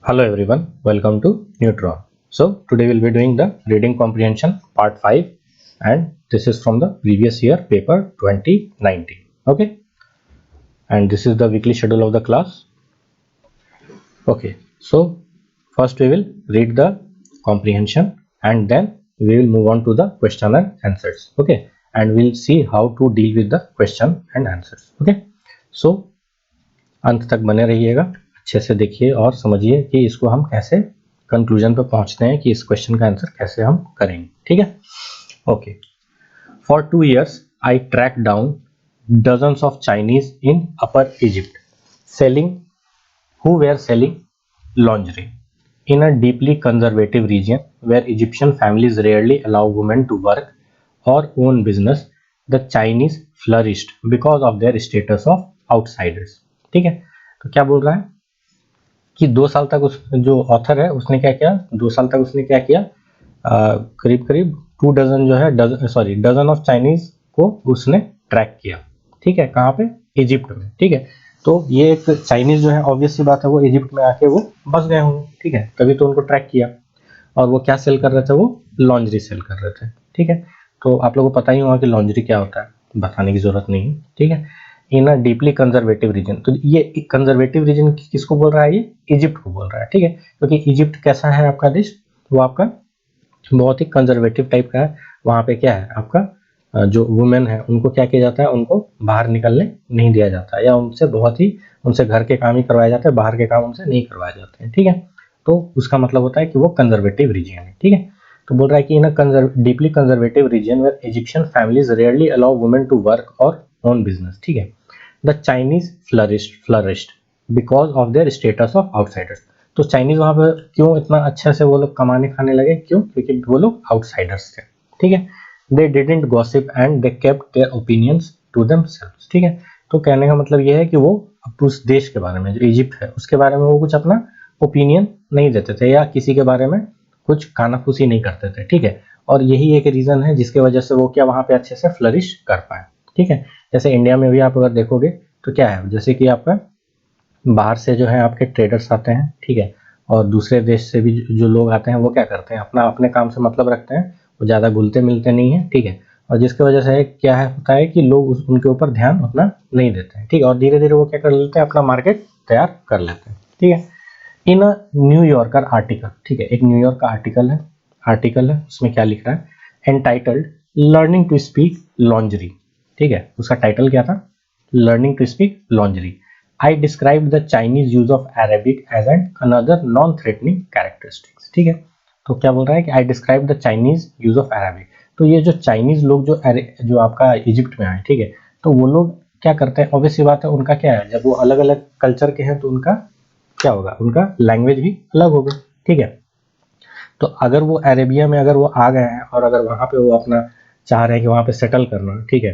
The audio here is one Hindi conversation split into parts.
Hello everyone, welcome to Neutron. So today we'll be doing the reading comprehension part 5 and this is from the previous year paper 2019. Okay, and this is the weekly schedule of the class. Okay, so first we will read the comprehension and then we will move on to the question and answers. Okay, and we'll see how to deal with the question and answers. Okay, so अंत तक बने रहिएगा, अच्छे से देखिए और समझिए कि इसको हम कैसे कंक्लूजन पे पहुंचते हैं कि इस क्वेश्चन का आंसर कैसे हम करेंगे. ठीक है. Okay. For 2 years I tracked down dozens of Chinese in Upper Egypt who were selling lingerie in a deeply conservative region where Egyptian families rarely allow women to work or own business. The Chinese flourished because of their status of outsiders. ठीक है. तो क्या बोल रहा है कि 2 साल तक उस जो ऑथर है उसने क्या किया, 2 साल तक उसने क्या किया, करीब करीब 2 डजन जो है डजन ऑफ चाइनीज को उसने ट्रैक किया. ठीक है. कहाँ पे? इजिप्ट में. ठीक है. तो ये एक चाइनीज जो है ऑब्वियस सी बात है वो इजिप्ट में आके वो बस गए होंगे. ठीक है. तभी तो उनको ट्रैक किया. और वो क्या सेल कर रहे थे? वो लॉन्ड्री सेल कर रहे थे. ठीक है. तो आप लोगों को पता ही होगा कि लॉन्ड्री क्या होता है, बताने की जरूरत नहीं है. ठीक है. इन अ डीपली कंजर्वेटिव रीजन. तो ये कंजर्वेटिव रीजन किसको बोल रहा है? ये इजिप्ट को बोल रहा है. ठीक है. क्योंकि इजिप्ट कैसा है आपका देश? वो आपका बहुत ही कंजर्वेटिव टाइप का है. वहाँ पे क्या है आपका जो वुमेन है उनको क्या किया जाता है, उनको बाहर निकलने नहीं दिया जाता या उनसे घर के काम ही करवाए जाते हैं, बाहर के काम उनसे नहीं करवाए जाते हैं. ठीक है. तो उसका मतलब होता है कि वो कंजर्वेटिव रीजन है. ठीक है. तो बोल रहा है कि in a deeply conservative region where Egyptian families rarely allow women to work or own business. ठीक है. The Chinese flourished because of their status of outsiders. तो चाइनीज वहां पर क्यों इतना अच्छे से वो लोग कमाने खाने लगे? क्यों? क्योंकि वो लोग आउटसाइडर्स थे. ठीक है. They didn't gossip and they kept their opinions to themselves. ठीक है. तो कहने का मतलब यह है कि वो उस देश के बारे में, जो इजिप्ट है उसके बारे में वो कुछ अपना ओपिनियन नहीं देते थे या किसी के बारे में कुछ कानाफूसी नहीं करते थे. ठीक है. और यही एक रीजन है जिसके वजह से वो क्या वहां पे अच्छे से फ्लरिश कर पाए. ठीक है. जैसे इंडिया में भी आप अगर देखोगे तो क्या है, जैसे कि आपका बाहर से जो है आपके ट्रेडर्स आते हैं. ठीक है. और दूसरे देश से भी जो लोग आते हैं वो क्या करते हैं, अपने काम से मतलब रखते हैं, वो ज़्यादा घुलते मिलते नहीं है. ठीक है. और जिसकी वजह से क्या है होता है कि लोग उनके ऊपर ध्यान उतना नहीं देते हैं. ठीक है. और धीरे धीरे वो क्या कर लेते हैं, अपना मार्केट तैयार कर लेते हैं. ठीक है. इन अ न्यूयॉर्कर आर्टिकल. ठीक है. एक न्यूयॉर्क का आर्टिकल है उसमें क्या लिख रहा है, entitled learning to speak lingerie. ठीक है. उसका टाइटल क्या था? Learning to speak lingerie. I describe the Chinese use of Arabic as an another non threatening characteristics. ठीक है. तो क्या बोल रहा है कि I describe the Chinese use of Arabic. तो ये जो चाइनीज लोग जो आपका इजिप्ट में आए, ठीक है, तो वो लोग क्या करते हैं, ऑब्वियस सी बात है उनका क्या है, जब वो अलग अलग कल्चर के हैं तो उनका क्या होगा, उनका लैंग्वेज भी अलग होगा. ठीक है. तो अगर वो अरेबिया में अगर वो आ गए हैं और अगर वहाँ पे वो अपना चाह रहे हैं कि वहाँ पे सेटल करना, ठीक है,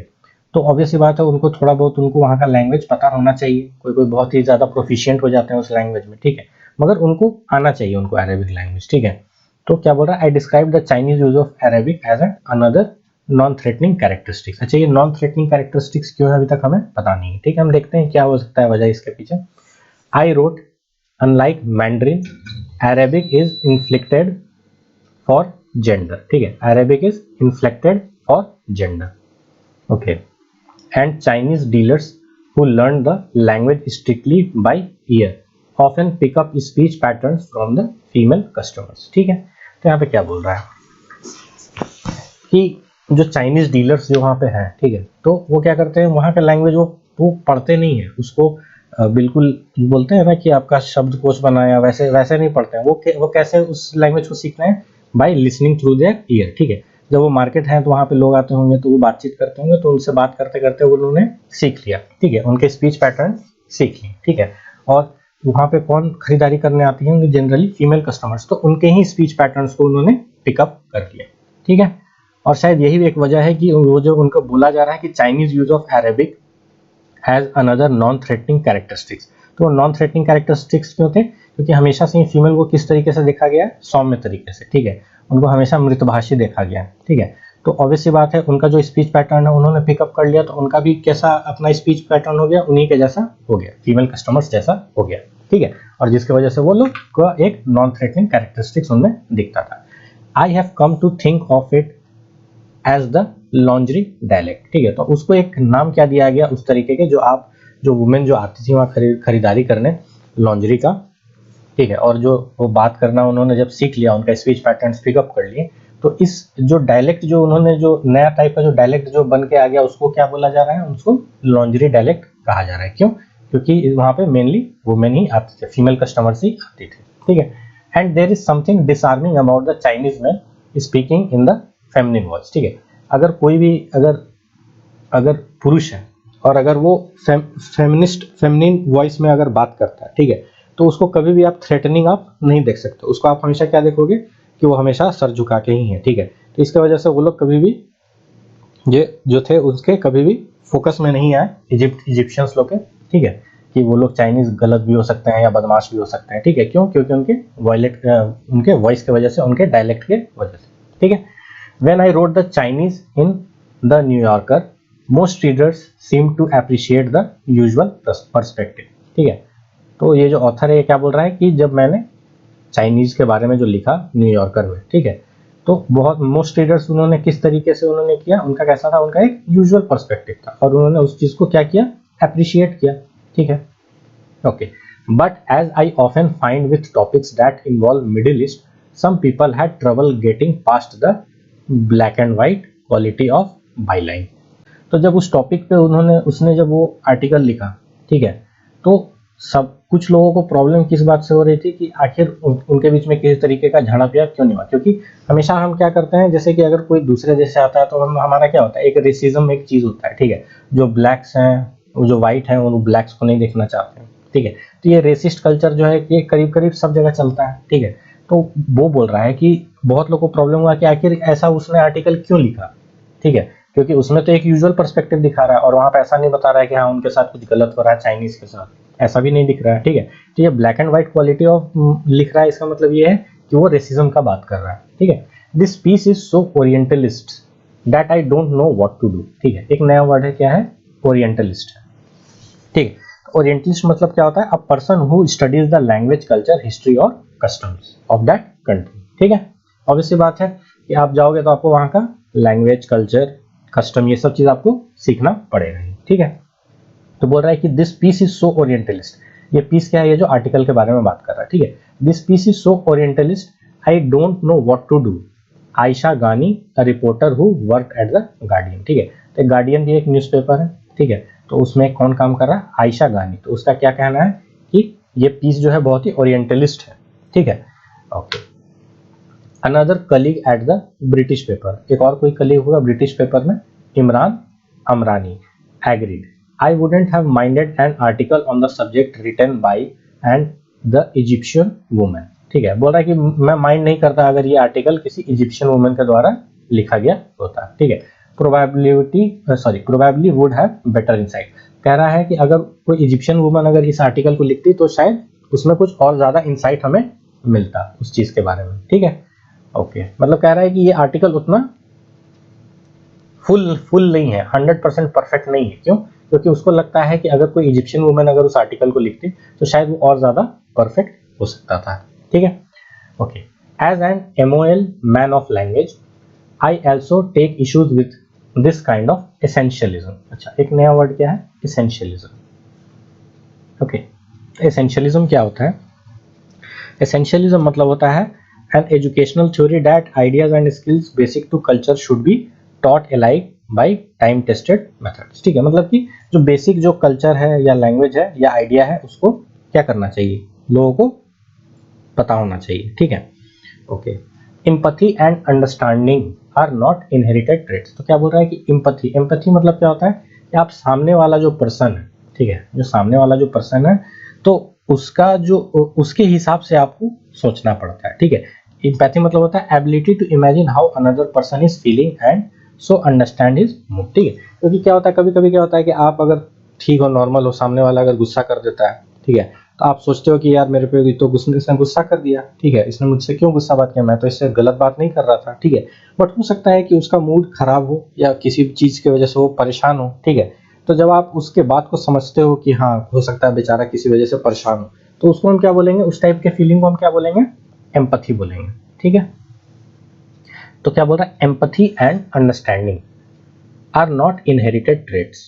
तो ऑब्वियस सी बात है उनको थोड़ा बहुत उनको वहाँ का लैंग्वेज पता होना चाहिए. कोई बहुत ही ज़्यादा प्रोफिशिएंट हो जाते हैं उस लैंग्वेज में. ठीक है. मगर उनको आना चाहिए उनको अरेबिक लैंग्वेज. ठीक है. तो क्या बोल रहा है, I describe the Chinese use of Arabic as an another non threatening characteristics. अच्छा, ये नॉन थ्रेटनिंग कैरेक्टरिस्टिक्स क्यों है अभी तक हमें पता नहीं है. ठीक है. हम देखते हैं क्या हो सकता है वजह इसके पीछे. I wrote unlike mandarin Arabic is inflicted for gender. ठीक है. Arabic is inflicted for gender. Okay. And Chinese dealers who learn the language strictly by ear often pick up speech patterns from the female customers. ठीक है. तो यहाँ पे क्या बोल रहा है कि जो चाइनीज डीलर्स जो वहाँ पे हैं, ठीक है, तो वो क्या करते हैं, वहाँ का लैंग्वेज वो पढ़ते नहीं है उसको, बिल्कुल बोलते हैं ना कि आपका शब्दकोश बनाया, वैसे नहीं पढ़ते हैं. वो कैसे उस लैंग्वेज को सीख रहे हैं? By listening through their year. ठीक है. जब वो मार्केट है तो वहाँ पे लोग आते होंगे तो वो बातचीत करते होंगे, तो उनसे बात करते करते उन्होंने सीख लिया. ठीक है. उनके स्पीच पैटर्न सीख लिए. ठीक है. और वहाँ पे कौन खरीदारी करने आती है? Generally female customers. तो उनके ही स्पीच पैटर्न्स को उन्होंने पिकअप कर लिया. ठीक है. और शायद यही एक वजह है कि वो जो उनको बोला जा रहा है कि Chinese use of Arabic has another non threatening characteristics. तो नॉन थ्रेटनिंग कैरेक्टरिस्टिक्स क्यों थे? क्योंकि हमेशा से ही फीमेल को किस तरीके से देखा गया है? सौम्य तरीके से. ठीक है. उनको हमेशा मृतभाषी देखा गया है. ठीक है. तो ऑब्वियस सी बात है उनका जो स्पीच पैटर्न है उन्होंने पिकअप कर लिया, तो उनका भी कैसा अपना स्पीच पैटर्न हो गया, उन्हीं के जैसा हो गया, फीमेल कस्टमर्स जैसा हो गया, ठीक है। और जिसकी वजह से वो लोग का एक नॉन थ्रेटनिंग कैरेक्टरिस्टिक्स उनमें दिखता था। I have come to think of it as the laundry dialect, ठीक है। तो उसको एक नाम क्या दिया गया उस तरीके के जो वुमेन जो आती थी वहाँ खरीदारी करने लॉन्ड्री का, ठीक है, और जो वो बात करना उन्होंने जब सीख लिया, उनका स्पीच पैटर्न पिकअप कर लिए, तो इस जो डायलेक्ट जो उन्होंने जो नया टाइप का जो डायलेक्ट जो बन के आ गया उसको क्या बोला जा रहा है, उसको लॉन्ड्री डायलेक्ट कहा जा रहा है। क्यों? क्योंकि वहाँ पे मेनली वुमेन ही आती थे, फीमेल कस्टमर्स ही आती थी, ठीक है। And there is something disarming about the Chinese man speaking in the feminine voice, ठीक है। अगर कोई भी अगर पुरुष है और अगर वो फेमिनिन वॉइस में अगर बात करता है, ठीक है, तो उसको कभी भी आप थ्रेटनिंग आप नहीं देख सकते, उसको आप हमेशा क्या देखोगे कि वो हमेशा सर झुका के ही है, ठीक है। तो इसके वजह से वो लोग कभी भी ये जो थे उसके कभी भी फोकस में नहीं आए इजिप्शियंस लोग के, ठीक है, कि वो लोग चाइनीज गलत भी हो सकते हैं या बदमाश भी हो सकते हैं, ठीक है। क्यों? क्योंकि उनके वॉइस की वजह से, उनके डायलेक्ट के वजह से, ठीक है। When I wrote the Chinese in the New Yorker most readers seem to appreciate the usual perspective, ठीक है। तो ये जो ऑथर है ये क्या बोल रहा है कि जब मैंने चाइनीज के बारे में जो लिखा न्यूयॉर्कर में, ठीक है, तो बहुत मोस्ट रीडर्स उन्होंने किस तरीके से उन्होंने किया, उनका कैसा था, उनका एक यूजुअल पर्सपेक्टिव था और उन्होंने उस चीज को क्या किया, अप्रिशिएट किया, ठीक है, okay. But as I often find with topics that involve Middle East, some people had trouble getting past the black and white quality of byline. तो जब उस टॉपिक पे उसने जब वो आर्टिकल लिखा, ठीक है, तो सब कुछ लोगों को प्रॉब्लम किस बात से हो रही थी कि आखिर उनके बीच में किसी तरीके का झड़प या क्यों नहीं हुआ। क्योंकि हमेशा हम क्या करते हैं, जैसे कि अगर कोई दूसरे देश से आता है तो हमारा क्या होता है, एक रेसिज्म एक चीज होता है, ठीक है। जो ब्लैक्स हैं, जो व्हाइट हैं, उन ब्लैक्स को नहीं देखना चाहते हैं, ठीक है। तो ये रेसिस्ट कल्चर जो है ये करीब करीब सब जगह चलता है, ठीक है। तो वो बोल रहा है कि बहुत लोगों को प्रॉब्लम हुआ कि आखिर ऐसा उसने आर्टिकल क्यों लिखा, ठीक है, क्योंकि उसमें तो एक यूजुअल पर्सपेक्टिव दिखा रहा है और वहां पे ऐसा नहीं बता रहा है कि हाँ उनके साथ कुछ गलत हो रहा है चाइनीज के साथ, ऐसा भी नहीं दिख रहा है, ठीक है। तो ये black and white quality of लिख रहा है, इसका मतलब ये है कि वो रेसिज्म का बात कर रहा है, ठीक है। This piece is so orientalist that I don't know what to do, ठीक है। एक नया वर्ड है, क्या है, ओरिएंटलिस्ट, ठीक है। ओरिएंटलिस्ट मतलब क्या होता है, a person who studies the language, culture, history और कस्टम्स ऑफ दैट कंट्री, ठीक है। ऑब्वियसली बात है कि आप जाओगे तो आपको वहां का लैंग्वेज, कल्चर, कस्टम, ये सब चीज आपको सीखना पड़ेगा, ठीक है। तो बोल रहा है कि this piece is so orientalist, ये पीस क्या है, ये जो आर्टिकल के बारे में बात कर रहा है, ठीक है। This piece is so orientalist I don't know what to do, Aisha Ghani, a reporter who work at the Guardian, ठीक है। तो गार्डियन भी एक न्यूज़पेपर है, ठीक है, तो उसमें कौन काम कर रहा है, आयशा गानी। तो उसका क्या कहना है कि ये पीस जो है बहुत ही ओरिएंटलिस्ट है, ठीक है, okay. Another colleague at the British paper, एक और कोई कलीग होगा ब्रिटिश पेपर में, Imran Amrani, agreed I wouldn't have minded an article on the subject written by and the Egyptian women, ठीक है। बोल रहा है कि मैं माइंड नहीं करता अगर ये आर्टिकल किसी इजिप्शियन वुमेन के द्वारा लिखा गया होता, ठीक है। Probably would have better insight, कह रहा है कि अगर कोई इजिप्शियन वुमन अगर इस आर्टिकल को लिखती तो शायद उसमें कुछ और ज्यादा इनसाइट हमें मिलता उस चीज के बारे में, ठीक है, ओके। मतलब कह रहा है कि ये आर्टिकल उतना फुल नहीं है, 100% परफेक्ट नहीं है। क्यों? क्योंकि उसको लगता है कि अगर कोई इजिप्शियन वुमेन अगर उस आर्टिकल को लिखती तो शायद वो और ज्यादा परफेक्ट हो सकता था, ठीक है, okay. As an MOL man of language I also take issues with this kind of essentialism. अच्छा, एक नया वर्ड क्या है, एसेंशियलिज्म, ओके। एसेंशियलिज्म क्या होता है, एसेंशियलिज्म मतलब होता है an educational theory that ideas and skills basic to culture should be taught alike by time tested methods, ठीक है। मतलब कि जो बेसिक जो कल्चर है या लैंग्वेज है या आइडिया है उसको क्या करना चाहिए, लोगों को पता होना चाहिए, ठीक है, okay. Empathy and understanding are not inherited traits, तो क्या बोल रहा है कि एम्पैथी मतलब क्या होता है कि आप सामने वाला जो पर्सन है, ठीक है, जो सामने वाला जो पर्सन है तो उसका जो उसके हिसाब से आपको सोचना पड़ता है, ठीक है। एम्पैथी मतलब होता है ability to imagine how another person is feeling and so understand his mood, ठीक है। क्योंकि क्या होता है, कभी कभी क्या होता है कि आप अगर ठीक हो, नॉर्मल हो, सामने वाला अगर गुस्सा कर देता है, ठीक है, तो आप सोचते हो कि यार मेरे पे तो इसने गुस्सा कर दिया, ठीक है, इसने मुझसे क्यों गुस्सा बात किया, मैं तो इससे गलत बात नहीं कर रहा था, ठीक है। बट हो सकता है कि उसका मूड खराब हो या किसी चीज़ की वजह से वो परेशान हो, ठीक है। तो जब आप उसके बात को समझते हो कि हाँ हो सकता है बेचारा किसी वजह से परेशान हो, तो उसको हम क्या बोलेंगे, उस टाइप के फीलिंग को हम क्या बोलेंगे, एम्पैथी बोलेंगे, ठीक है। तो क्या बोल रहा है, empathy and understanding are not inherited traits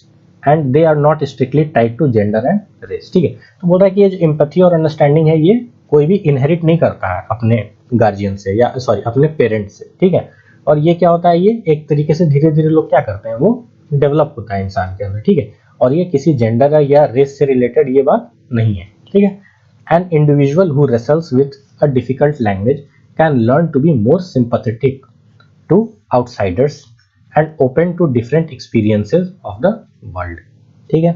and they are not strictly tied to gender and race, ठीक है। तो बोल रहा है कि ये जो एम्पैथी और अंडरस्टैंडिंग है ये कोई भी इनहेरिट नहीं करता है अपने गार्जियन से या सॉरी अपने पेरेंट्स से, ठीक है। और ये क्या होता है, ये एक तरीके से धीरे धीरे लोग क्या करते हैं, वो डेवलप होता है इंसान के अंदर, ठीक है। और ये किसी जेंडर या रेस से रिलेटेड ये बात नहीं है, ठीक है। An individual who wrestles with a difficult language can learn to be more sympathetic to outsiders and open to different experiences of the world, ठीक है।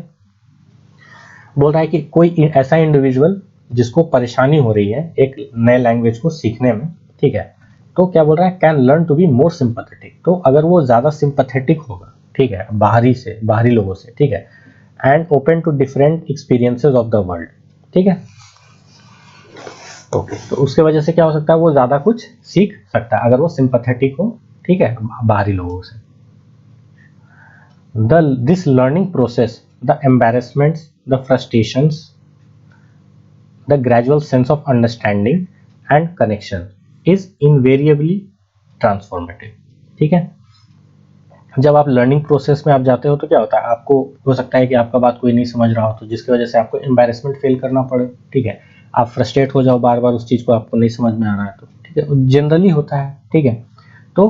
बोल रहा है कि कोई ऐसा इंडिविजुअल जिसको परेशानी हो रही है एक नए लैंग्वेज को सीखने में, ठीक है, तो क्या बोल रहा है, can learn to be more sympathetic, तो अगर वो ज्यादा सिंपैथेटिक होगा, ठीक है, बाहरी लोगों से, ठीक है, and open to different experiences of the world, ठीक है। ओके, तो उसके वजह से क्या हो सकता है, वो ज्यादा कुछ सीख सकता है अगर वो सिंपैथेटिक हो, ठीक है, बाहरी लोगों से। This learning process, the embarrassments, the frustrations, the gradual sense of understanding and connection is invariably transformative, ठीक है। जब आप लर्निंग प्रोसेस में आप जाते हो तो क्या होता है, आपको हो सकता है कि आपका बात कोई नहीं समझ रहा हो, तो जिसकी वजह से आपको एम्बैरेसमेंट फील करना पड़े, ठीक है, आप फ्रस्ट्रेट हो जाओ बार बार उस चीज़ को आपको नहीं समझ में आ रहा है, तो ठीक है, जनरली होता है, ठीक है। तो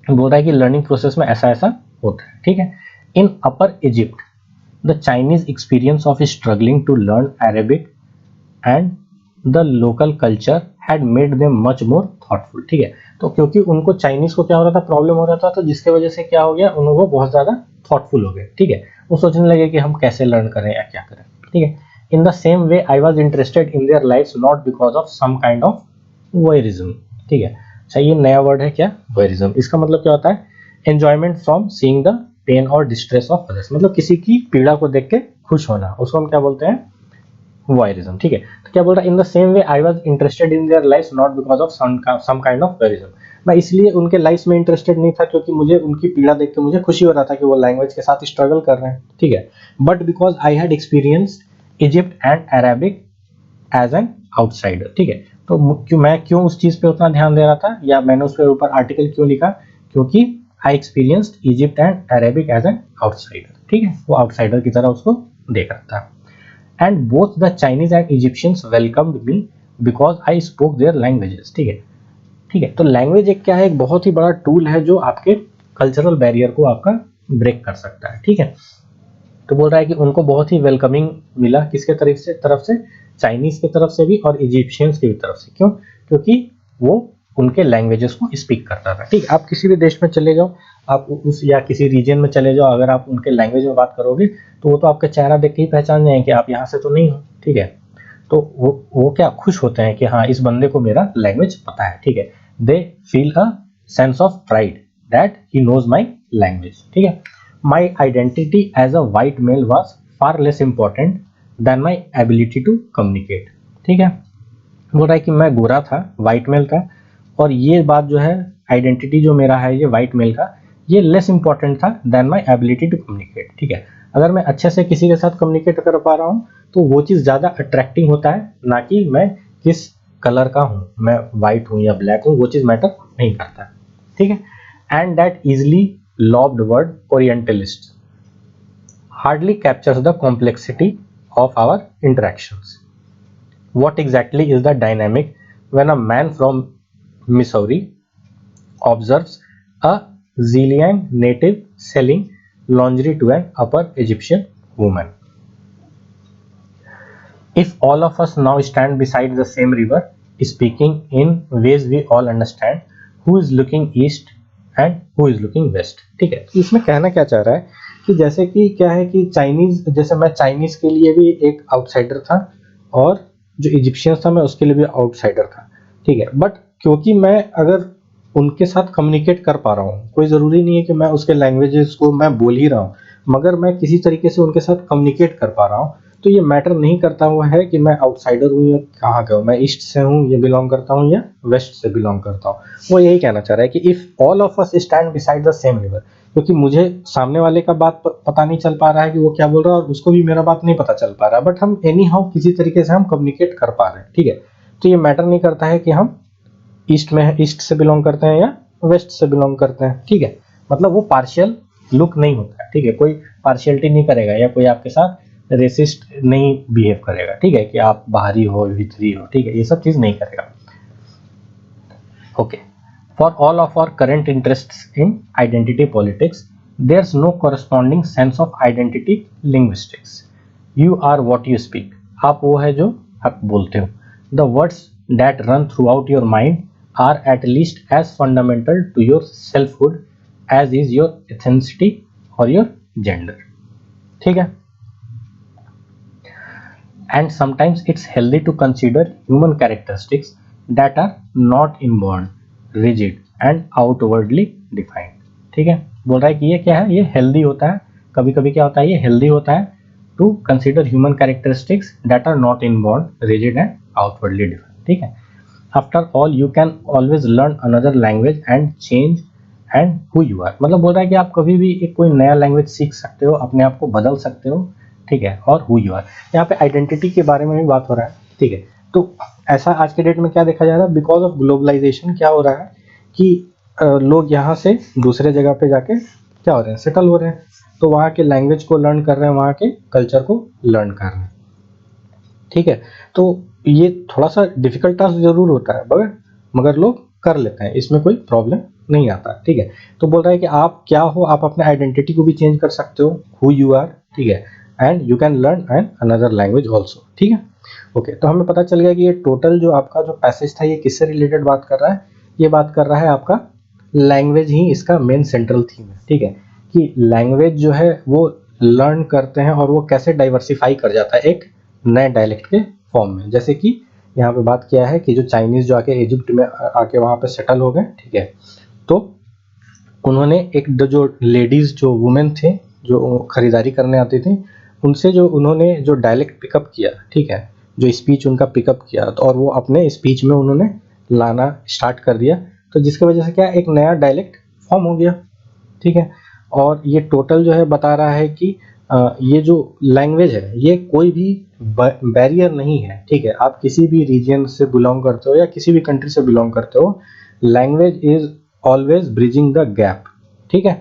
बोल रहा है कि लर्निंग प्रोसेस में ऐसा ऐसा होता है, ठीक है। In upper Egypt the Chinese experience of struggling to learn Arabic and the local culture had made them much more thoughtful, ठीक है। तो क्योंकि उनको चाइनीज को क्या हो रहा था, प्रॉब्लम हो रहा था, तो जिसके वजह से क्या हो गया, उनको बहुत ज्यादा थॉटफुल हो गए, ठीक है। वो सोचने लगे कि हम कैसे लर्न करें या क्या करें, ठीक है। In the same way I was interested in their life not because of some kind of voyeurism, ठीक है। अच्छा, ये नया वर्ड है क्या, वोयरिज्म, इसका मतलब क्या होता है, enjoyment from seeing the pain और डिस्ट्रेस ऑफ अदर्स, मतलब किसी की पीड़ा को देख के खुश होना, उसको हम क्या बोलते हैं, वॉयरिज्म, ठीक है। तो क्या बोल रहा है, in the same way I was interested in their life not because of some kind of voyeurism, मैं इसलिए उनके लाइफ में इंटरेस्टेड नहीं था क्योंकि मुझे उनकी पीड़ा देख के मुझे खुशी हो रहा था कि वो लैंग्वेज के साथ स्ट्रगल कर रहे हैं, ठीक है। But because I had experienced Egypt and Arabic as an outsider, ठीक है। तो मैं क्यों उस चीज पे उतना ध्यान दे रहा था, या मैंने उस पर ऊपर आर्टिकल क्यों लिखा, क्योंकि I experienced Egypt and Arabic as an outsider, ठीक है, वो आउटसाइडर की तरह उसको देख रहा था। And both the Chinese and Egyptians welcomed me because I spoke their languages, ठीक है, ठीक है। तो लैंग्वेज एक क्या है, एक बहुत ही बड़ा टूल है जो आपके कल्चरल बैरियर को आपका ब्रेक कर सकता है, ठीक है। तो बोल रहा है कि उनको बहुत ही वेलकमिंग मिला, किसके तरफ से चाइनीज की तरफ से भी और इजिप्शियंस की भी तरफ से, क्यों, क्योंकि वो उनके लैंग्वेजेस को स्पीक करता था, ठीक है। आप किसी भी देश में चले जाओ, आप उस या किसी रीजन में चले जाओ, अगर आप उनके लैंग्वेज में बात करोगे तो वो तो आपका चेहरा देख के ही पहचान जाएंगे कि आप यहाँ से तो नहीं हो, ठीक है। तो वो क्या खुश होते हैं कि हाँ इस बंदे को मेरा लैंग्वेज पता है, ठीक है। They feel a sense of pride that he knows my language, ठीक है। My identity as a white male was far less important than my ability to communicate, ठीक है। बोल रहा है कि मैं गोरा था, वाइट मेल था, और ये बात जो है, आइडेंटिटी जो मेरा है ये वाइट मेल का, ये लेस इंपॉर्टेंट था than my ability to communicate, ठीक है। अगर मैं अच्छे से किसी के साथ कम्युनिकेट कर पा रहा हूँ तो वो चीज़ ज़्यादा अट्रैक्टिंग होता है, ना कि मैं किस कलर का हूँ, मैं वाइट हूँ या ब्लैक हूँ, वो चीज़ मैटर नहीं करता, ठीक है। And that easily lobbed word orientalist hardly captures the complexity of our interactions. What exactly is the dynamic when a man from Missouri observes a Zilian native selling lingerie to an Upper Egyptian woman? If all of us now stand beside the same river, speaking in ways we all understand, who is looking east and who is looking west? ठीक है, इसमें कहना क्या चाह रहा है कि जैसे कि क्या है कि चाइनीज, जैसे मैं चाइनीज के लिए भी एक आउटसाइडर था और जो इजिप्शियंस था मैं उसके लिए भी आउटसाइडर था, ठीक है। बट क्योंकि मैं अगर उनके साथ कम्युनिकेट कर पा रहा हूँ, कोई ज़रूरी नहीं है कि मैं उसके लैंग्वेजेस को मैं बोल ही रहा हूँ, मगर मैं किसी तरीके से उनके साथ कम्युनिकेट कर पा रहा हूँ, तो ये मैटर नहीं करता हुआ है कि मैं आउटसाइडर हूँ या कहाँ का हूँ, मैं ईस्ट से हूँ ये बिलोंग करता हूँ या वेस्ट से बिलोंग करता हूँ। वो यही कहना चाह रहा है कि if all of us stand beside the same river, क्योंकि मुझे सामने वाले का बात पता नहीं चल पा रहा है कि वो क्या बोल रहा है, और उसको भी मेरा बात नहीं पता चल पा रहा है, बट हम एनी हाउ किसी तरीके से हम कम्युनिकेट कर पा रहे हैं। ठीक है, तो ये मैटर नहीं करता है कि हम ईस्ट से बिलोंग करते हैं या वेस्ट से बिलोंग करते हैं। ठीक है, मतलब वो पार्शियल लुक नहीं होता है। ठीक है, कोई पार्शियलिटी नहीं करेगा या कोई आपके साथ रेसिस्ट नहीं बिहेव करेगा। ठीक है, कि आप बाहरी हो भीतरी हो। ठीक है, ये सब चीज नहीं करेगा। Okay, for all of our current interest in identity politics there is no corresponding sense of identity linguistics. You are what you speak, आप वो है जो आप बोलते हो। The words that run throughout your mind are at least as fundamental to your selfhood as is your ethnicity और योर जेंडर। ठीक है, and sometimes it's healthy to consider human characteristics that are not inborn, rigid and outwardly defined. ठीक है, बोल रहा है कि ये क्या है, ये healthy होता है, कभी कभी क्या होता है, ये healthy होता है to consider human characteristics that are not inborn, rigid and outwardly defined. ठीक है, after all you can always learn another language and change and who you are, मतलब बोल रहा है कि आप कभी भी एक कोई नया लैंग्वेज सीख सकते हो, अपने आप को बदल सकते हो। ठीक है, और हु यू आर, यहाँ पे आइडेंटिटी के बारे में भी बात हो रहा है। ठीक है, तो ऐसा आज के डेट में क्या देखा जा रहा है, बिकॉज ऑफ ग्लोबलाइजेशन क्या हो रहा है कि लोग यहाँ से दूसरे जगह पे जाके क्या हो रहे हैं, सेटल हो रहे हैं, तो वहाँ के लैंग्वेज को लर्न कर रहे हैं, वहाँ के कल्चर को लर्न कर रहे हैं। ठीक है, तो ये थोड़ा सा डिफिकल्ट टास्क जरूर होता है, मगर लोग कर लेते हैं, इसमें कोई प्रॉब्लम नहीं आता। ठीक है, तो बोल रहा है कि आप क्या हो, आप अपने आइडेंटिटी को भी चेंज कर सकते हो, हु यू आर। ठीक है, and you can learn an another language also. ठीक है, ओके, तो हमें पता चल गया कि ये टोटल जो आपका जो पैसेज था ये किससे रिलेटेड बात कर रहा है, ये बात कर रहा है आपका लैंग्वेज ही इसका मेन सेंट्रल थीम है। ठीक है, कि लैंग्वेज जो है वो लर्न करते हैं और वो कैसे डाइवर्सिफाई कर जाता है एक नए डायलेक्ट के फॉर्म में। जैसे कि यहाँ पे बात किया है कि जो चाइनीज जो आके इजिप्ट में आके वहाँ पे सेटल हो गए। ठीक है, तो उन्होंने एक जो लेडीज जो वुमेन थे जो खरीदारी करने आती थी, उनसे जो उन्होंने जो डायलेक्ट पिकअप किया, ठीक है, जो स्पीच उनका पिकअप किया, तो और वो अपने स्पीच में उन्होंने लाना स्टार्ट कर दिया, तो जिसकी वजह से क्या एक नया डायलेक्ट फॉर्म हो गया। ठीक है, और ये टोटल जो है बता रहा है कि ये जो लैंग्वेज है ये कोई भी बैरियर नहीं है। ठीक है, आप किसी भी रीजन से बिलोंग करते हो या किसी भी कंट्री से बिलोंग करते हो, language is always bridging the gap. ठीक है,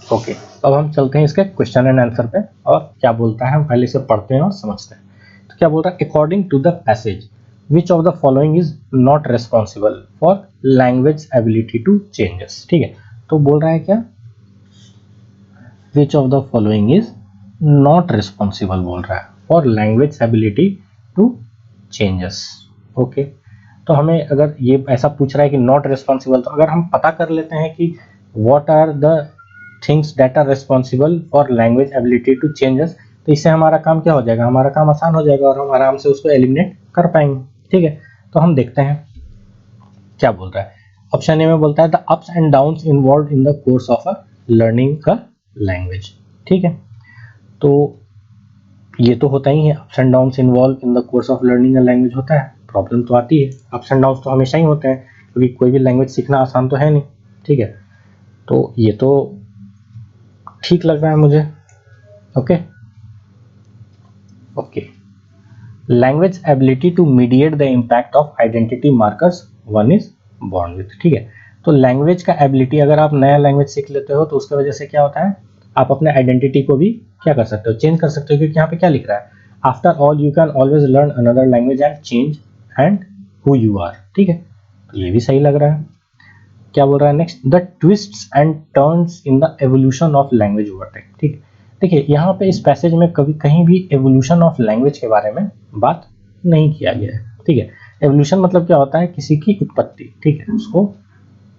ओके, अब हम चलते हैं इसके क्वेश्चन एंड आंसर पे, और क्या बोलता है हम पहले से पढ़ते हैं और समझते हैं। तो क्या बोल रहा है, according to the passage which of the following is not responsible for language ability to changes. ठीक है, तो बोल रहा है क्या, which of the following is not responsible बोल रहा है for language ability to changes. Okay, तो हमें अगर ये ऐसा पूछ रहा है कि नॉट रेस्पॉन्सिबल, तो अगर हम पता कर लेते हैं कि what are the things that are responsible for language ability to changes, तो इससे हमारा काम क्या हो जाएगा, हमारा काम आसान हो जाएगा और हम आराम से उसको एलिमिनेट कर पाएंगे। ठीक है, तो हम देखते हैं क्या बोल रहा है। ऑप्शन ए में बोलता है the ups and downs involve in the course of a learning का लैंग्वेज। ठीक है, तो ये तो होता ही है, ups and downs involve in the course of learning a language होता है, प्रॉब्लम तो आती है, अप्स एंड डाउन्स तो हमेशा ही होते हैं, क्योंकि कोई भी लैंग्वेज सीखना आसान तो है नहीं। ठीक है, तो ये तो ठीक लग रहा है मुझे। Okay okay, language ability to mediate the impact of identity markers one is born with. ठीक है, तो लैंग्वेज का एबिलिटी, अगर आप नया लैंग्वेज सीख लेते हो तो उसकी वजह से क्या होता है, आप अपने आइडेंटिटी को भी क्या कर सकते हो, चेंज कर सकते हो, क्योंकि यहाँ पे क्या लिख रहा है, after all you can always learn another language and change and who you are. ठीक है, तो ये भी सही लग रहा है। क्या बोल रहा है next, the twists and turns in the evolution of language over time. ठीक, देखिए यहाँ पे इस पैसेज में कभी कहीं भी एवोल्यूशन ऑफ लैंग्वेज के बारे में बात नहीं किया गया है। ठीक है, एवोल्यूशन मतलब क्या होता है, किसी की उत्पत्ति। ठीक है, उसको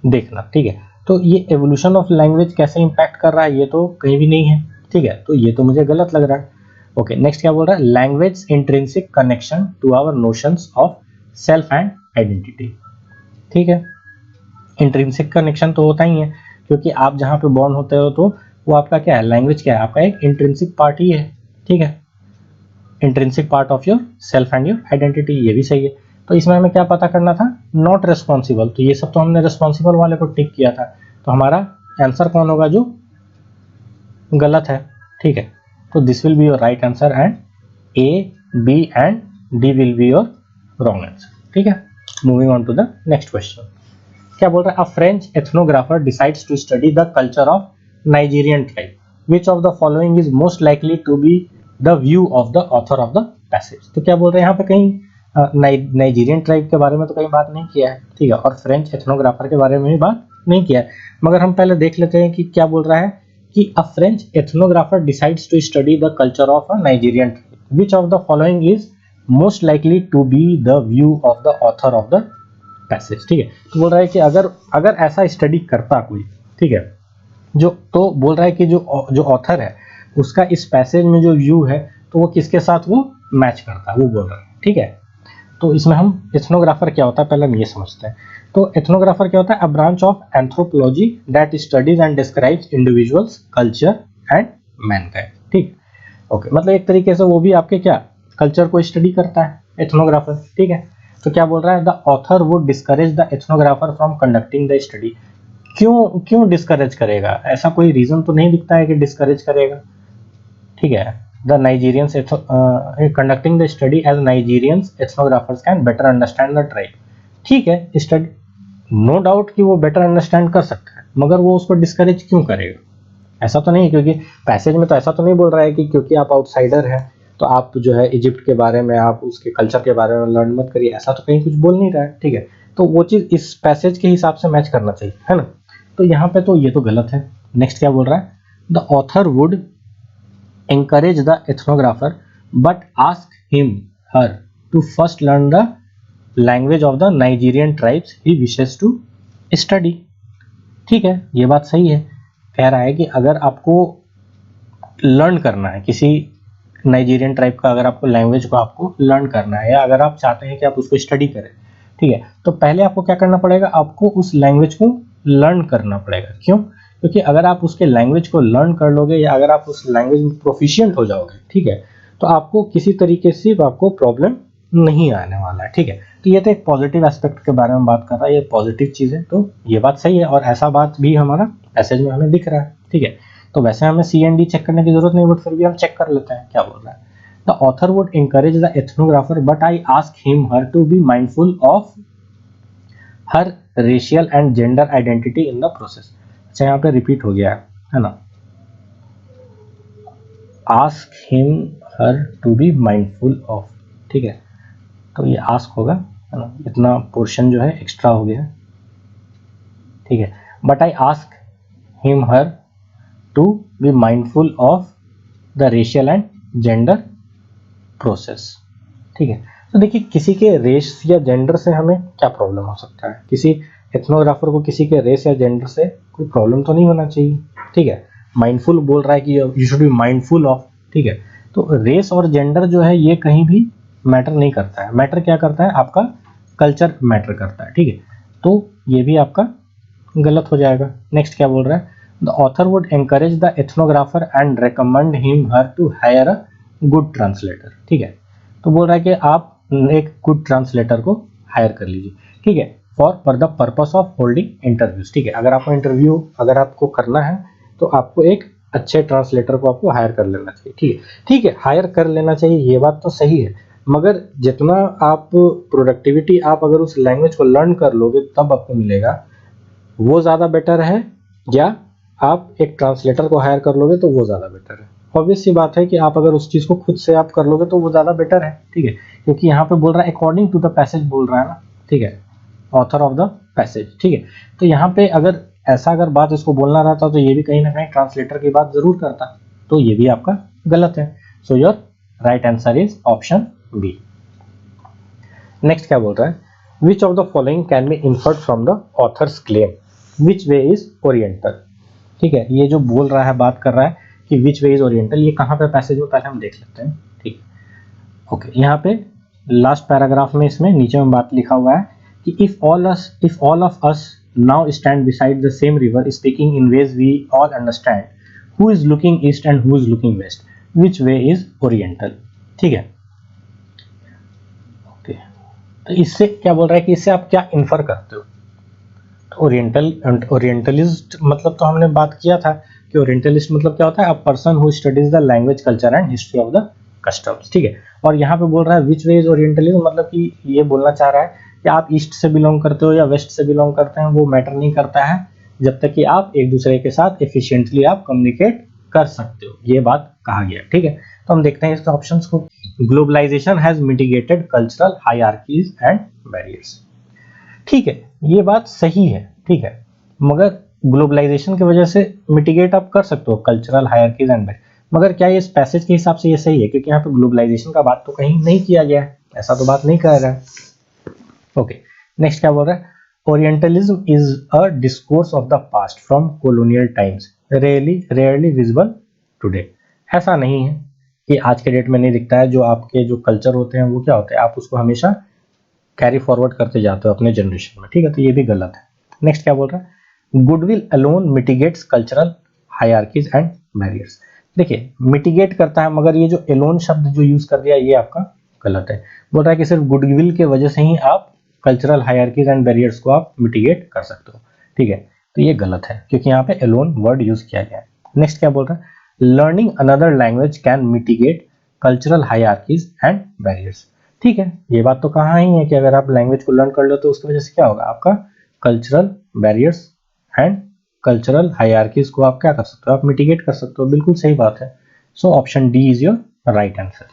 देखना। ठीक है, तो ये एवोल्यूशन ऑफ लैंग्वेज कैसे इंपैक्ट कर रहा है, ये तो कहीं भी नहीं है। ठीक है, तो ये तो मुझे गलत लग रहा है। ओके, नेक्स्ट क्या बोल रहा है, language intrinsic connection to our notions of self and identity. ठीक है, इंट्रिंसिक कनेक्शन तो होता ही है, क्योंकि आप जहाँ पे बॉर्न होते हो तो वो आपका क्या है, लैंग्वेज क्या है, आपका एक इंट्रिंसिक पार्ट ही है। ठीक है, intrinsic part of your self and your identity, ये भी सही है। तो इसमें हमें क्या पता करना था, नॉट रिस्पॉन्सिबल, तो ये सब तो हमने रिस्पॉन्सिबल वाले को टिक किया था, तो हमारा आंसर कौन होगा, जो गलत है, ठीक है। तो this will be your right answer and A, B and D will be your wrong answer, ठीक है। Moving on to the next question, क्या बोल रहा है, a French ethnographer decides to study the culture of Nigerian tribe, which of the following is most likely to be the view of the author of the passage. तो क्या बोल रहे हैं यहाँ पे, कहीं नाइजीरियन ट्राइब के बारे में तो कहीं बात नहीं किया है, ठीक है, और फ्रेंच एथनोग्राफर के बारे में भी बात नहीं किया है, मगर हम पहले देख लेते हैं कि क्या बोल रहा है कि a French ethnographer decides to study the culture of a Nigerian tribe, which of the following is most likely to be the view of the author of the passage, ठीक है। तो बोल रहा है कि अगर ऐसा स्टडी करता कोई, ठीक है, जो तो बोल रहा है कि जो ऑथर है उसका इस पैसेज में जो व्यू है तो वो किसके साथ वो मैच करता है, वो बोल रहा है, ठीक है। तो इसमें हम एथनोग्राफर क्या होता है पहले हम ये समझते हैं। तो एथनोग्राफर क्या होता है, a branch of anthropology that studies and describes individuals culture and Mankind, ठीक, ओके। मतलब एक तरीके से वो भी आपके क्या कल्चर को स्टडी करता है एथनोग्राफर, ठीक है। तो क्या बोल रहा है, the author would discourage the ethnographer from conducting the study. क्यों डिस्करेज करेगा, ऐसा कोई रीजन तो नहीं दिखता है कि डिस्करेज करेगा, ठीक है। The Nigerians conducting the study as Nigerians ethnographers can better understand the tribe, ठीक है, स्टडी नो डाउट कि वो बेटर अंडरस्टैंड कर सकता है, मगर वो उसको डिस्करेज क्यों करेगा, ऐसा तो नहीं, क्योंकि पैसेज में तो ऐसा तो नहीं बोल रहा है कि क्योंकि आप आउटसाइडर हैं तो आप जो है इजिप्ट के बारे में, आप उसके कल्चर के बारे में लर्न मत करिए, ऐसा तो कहीं कुछ बोल नहीं रहा है, ठीक है। तो वो चीज़ इस पैसेज के हिसाब से मैच करना चाहिए, है ना। तो यहाँ पे तो ये तो गलत है। नेक्स्ट क्या बोल रहा है, the author would encourage the ethnographer but ask him her to first learn the language of the Nigerian tribes he wishes to study, ठीक है, ये बात सही है। कह रहा है कि अगर आपको लर्न करना है किसी नाइजीरियन ट्राइब का, अगर आपको लैंग्वेज को आपको लर्न करना है या अगर आप चाहते हैं कि आप उसको स्टडी करें, ठीक है, तो पहले आपको क्या करना पड़ेगा, आपको उस लैंग्वेज को लर्न करना पड़ेगा। क्यों, क्योंकि अगर आप उसके लैंग्वेज को लर्न कर लोगे या अगर आप उस लैंग्वेज में प्रोफिशिएंट हो जाओगे, ठीक है, तो आपको किसी तरीके से आपको प्रॉब्लम नहीं आने वाला है, ठीक है। तो ये तो एक पॉजिटिव एस्पेक्ट के बारे में बात कर रहा है, ये पॉजिटिव चीज़ है, तो ये बात सही है और ऐसा बात भी हमारा पैसेज में हमें दिख रहा है, ठीक है। तो वैसे हमें सी एंड डी चेक करने की जरूरत नहीं, बट फिर भी हम चेक कर लेते हैं क्या बोल रहा है। The author would encourage the ethnographer but I ask him her to be mindful of her racial and gender identity in the process. अच्छा, यहाँ पे रिपीट हो गया है ना, ask him her to be mindful of, ठीक है, तो ये आस्क होगा, है ना, इतना पोर्शन जो है एक्स्ट्रा हो गया, ठीक है। But I ask him her to be mindful of the racial and gender process, ठीक है। तो देखिए, किसी के रेस या जेंडर से हमें क्या प्रॉब्लम हो सकता है, किसी एथनोग्राफर को किसी के रेस या जेंडर से कोई प्रॉब्लम तो नहीं होना चाहिए, ठीक है। माइंडफुल बोल रहा है कि you should be mindful of, ठीक है। तो रेस और जेंडर जो है ये कहीं भी मैटर नहीं करता है, मैटर क्या करता है, आपका कल्चर मैटर करता है, ठीक है। तो ये भी आपका गलत हो जाएगा। नेक्स्ट क्या बोल रहा है, the author would encourage the ethnographer and recommend him her to hire a good translator, ठीक है। तो बोल रहा है कि आप एक गुड ट्रांसलेटर को हायर कर लीजिए, ठीक है, for the purpose of holding interviews, ठीक है। अगर आपको इंटरव्यू अगर आपको करना है तो आपको एक अच्छे ट्रांसलेटर को आपको हायर कर लेना चाहिए, ठीक है, ठीक है, हायर कर लेना चाहिए, ये बात तो सही है, मगर जितना आप प्रोडक्टिविटी आप अगर उस लैंग्वेज को लर्न कर लोगे तब आपको मिलेगा, वो ज़्यादा बेटर है या आप एक ट्रांसलेटर को हायर कर लोगे तो वो ज़्यादा बेटर है। ऑब्वियस सी बात है कि आप अगर उस चीज़ को खुद से आप कर लोगे तो वो ज़्यादा बेटर है, ठीक है, क्योंकि यहाँ पे बोल रहा है अकॉर्डिंग टू द पैसेज बोल रहा है ना, ठीक है, ऑथर ऑफ द पैसेज, ठीक है। तो यहाँ पे अगर ऐसा अगर बात इसको बोलना रहता तो ये भी कहीं ना कहीं ट्रांसलेटर की बात जरूर करता, तो ये भी आपका गलत है। So your right answer is option B. Next क्या बोल रहा है, which of the following can be inferred from the author's claim, which way is oriental, ठीक है। ये जो बोल रहा है, बात कर रहा है कि विच वे इज ओरिएंटल, ये कहाँ पे पैसेज में, पहले हम देख लेते हैं, ठीक है। ओके, यहाँ पे लास्ट पैराग्राफ में इसमें नीचे में बात लिखा हुआ है कि if all of us now stand beside the same river speaking in ways we all understand, who is looking east and who is looking west, which way is oriental, ठीक है। ओके, तो इससे क्या बोल रहा है कि इससे आप क्या इन्फर करते हो? ओरिएंटलिस्ट मतलब तो हमने बात किया था कि ओरिएंटलिस्ट मतलब क्या होता है, a person who studies the language, culture and history of the customs. ठीक है, और यहाँ पे बोल रहा है विच वे इज ओरिएंटलिज्म, मतलब कि ये बोलना चाह रहा है कि आप ईस्ट से बिलोंग करते हो या वेस्ट से बिलोंग करते हैं, वो मैटर नहीं करता है जब तक कि आप एक दूसरे के साथ एफिशिएंटली आप कम्युनिकेट कर सकते हो, ये बात कहा गया। ठीक है, तो हम देखते हैं इसके ऑप्शंस को। Globalization has mitigated cultural hierarchies and barriers. ठीक है, ये बात सही है। ठीक है, मगर ग्लोबलाइजेशन की वजह से मिटिगेट आप कर सकते हो कल्चरल हायरार्कीज एंड, मगर क्या ये इस पैसेज के हिसाब से ये सही है? क्योंकि यहाँ पे ग्लोबलाइजेशन का बात तो कहीं नहीं किया गया है, ऐसा तो बात नहीं कर रहा है। ओके, नेक्स्ट क्या बोल रहा है? Orientalism is a discourse of the past from colonial times rarely visible today. ऐसा नहीं है कि आज के डेट में नहीं दिखता है, जो आपके जो कल्चर होते हैं वो क्या होते हैं, आप उसको हमेशा कैरी फॉरवर्ड करते जाते हो अपने जनरेशन में। ठीक है, तो ये भी गलत है। नेक्स्ट क्या बोल रहा है? Goodwill alone mitigates cultural hierarchies and barriers. देखिए, मिटिगेट करता है, मगर ये जो एलोन शब्द जो यूज कर दिया ये आपका गलत है। बोल रहा है कि सिर्फ गुडविल के वजह से ही आप कल्चरल हायरार्कीज एंड बैरियर्स को आप मिटिगेट कर सकते हो। ठीक है, तो ये गलत है क्योंकि यहाँ पे एलोन वर्ड यूज किया गया है। नेक्स्ट क्या बोल रहा है? Learning another language can mitigate cultural hierarchies and barriers. ठीक है, ये बात तो कहा ही है कि अगर आप लैंग्वेज को लर्न कर लो तो उसकी वजह से क्या होगा, आपका cultural barriers and cultural hierarchies को आप क्या कर सकते हो, आप मिटिगेट कर सकते हो। बिल्कुल सही बात है। So option D is your right answer.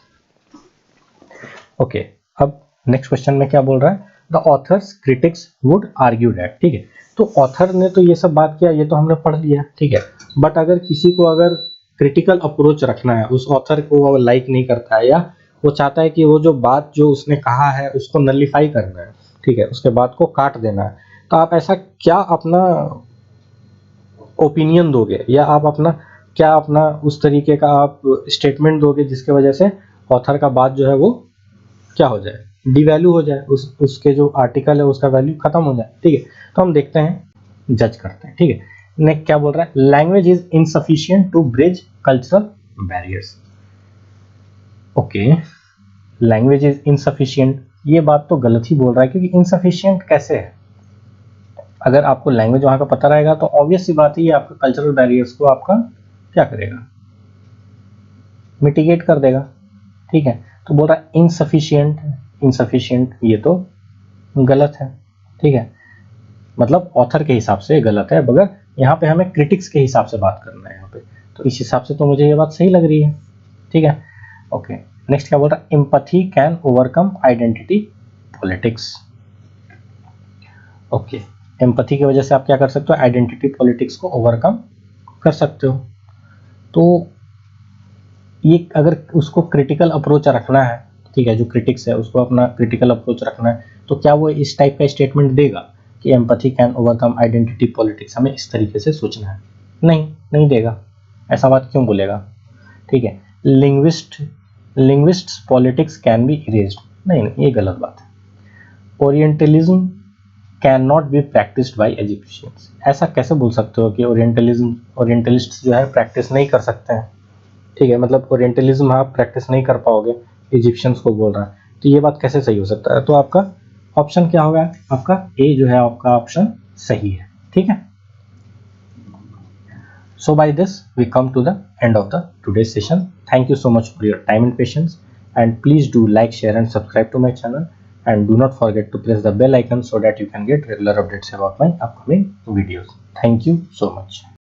Okay, अब नेक्स्ट क्वेश्चन में क्या बोल रहा है? The author's critics would argue that. ठीक है, तो ऑथर ने तो ये सब बात किया, ये तो हमने पढ़ लिया। ठीक है, बट अगर किसी को अगर क्रिटिकल अप्रोच रखना है, उस ऑथर को वो लाइक नहीं करता है या वो चाहता है कि वो जो बात जो उसने कहा है उसको नलिफाई करना है, ठीक है, उसके बात को काट देना है, तो आप ऐसा क्या अपना ओपिनियन दोगे या आप अपना क्या अपना उस तरीके का आप स्टेटमेंट दोगे जिसके वजह से ऑथर का बात जो है वो क्या हो जाए, डिवैल्यू हो जाए, उसके जो आर्टिकल है उसका वैल्यू खत्म हो जाए। ठीक है, तो हम देखते हैं, जज करते हैं। ठीक है, नेक्स्ट क्या बोल रहा है? Language is insufficient to bridge cultural barriers. Okay, language is insufficient, ये बात तो गलत ही बोल रहा है, क्योंकि इनसफिशिएंट कैसे है? अगर आपको लैंग्वेज वहां का पता रहेगा तो ऑब्वियस सी बात है ये आपका कल्चरल बैरियर्स को आपका क्या करेगा, मिटिगेट कर देगा। ठीक है, तो बोल रहा है इनसफिशिएंट, इनसफिशिएंट ये तो गलत है। ठीक है, मतलब ऑथर के हिसाब से गलत है, मगर यहाँ पे हमें क्रिटिक्स के हिसाब से बात करना है यहाँ पे, तो इस हिसाब से तो मुझे ये बात सही लग रही है। ठीक है, ओके, नेक्स्ट क्या बोल रहा है? Empathy can overcome identity politics. Okay, empathy की वजह से आप क्या कर सकते हो, आइडेंटिटी पॉलिटिक्स को ओवरकम कर सकते हो। तो ये अगर उसको क्रिटिकल अप्रोच रखना है, ठीक है, जो क्रिटिक्स है उसको अपना क्रिटिकल अप्रोच रखना है, तो क्या वो इस टाइप का स्टेटमेंट देगा कि empathy can overcome identity politics, हमें इस तरीके से सोचना है? नहीं देगा। ऐसा बात क्यों बोलेगा? ठीक है, linguists politics can be erased, नहीं, ये गलत बात है। Orientalism can not be practised by Egyptians, ऐसा कैसे बोल सकते हो कि ओरिएंटलिस्ट जो है प्रैक्टिस नहीं कर सकते हैं? ठीक है, मतलब ओरिएंटलिज्म आप प्रैक्टिस नहीं कर पाओगे, इजिप्शियंस को बोल रहा है, तो ये बात कैसे सही हो सकता है? तो आपका ऑप्शन क्या होगा? आपका ए जो है आपका ऑप्शन सही है। ठीक है, so by this we come to the end of the today's session. Thank you so much for your time and patience, and please do like, share and subscribe to my channel, and do not forget to press the bell icon so that you can get regular updates about my upcoming videos. Thank you so much.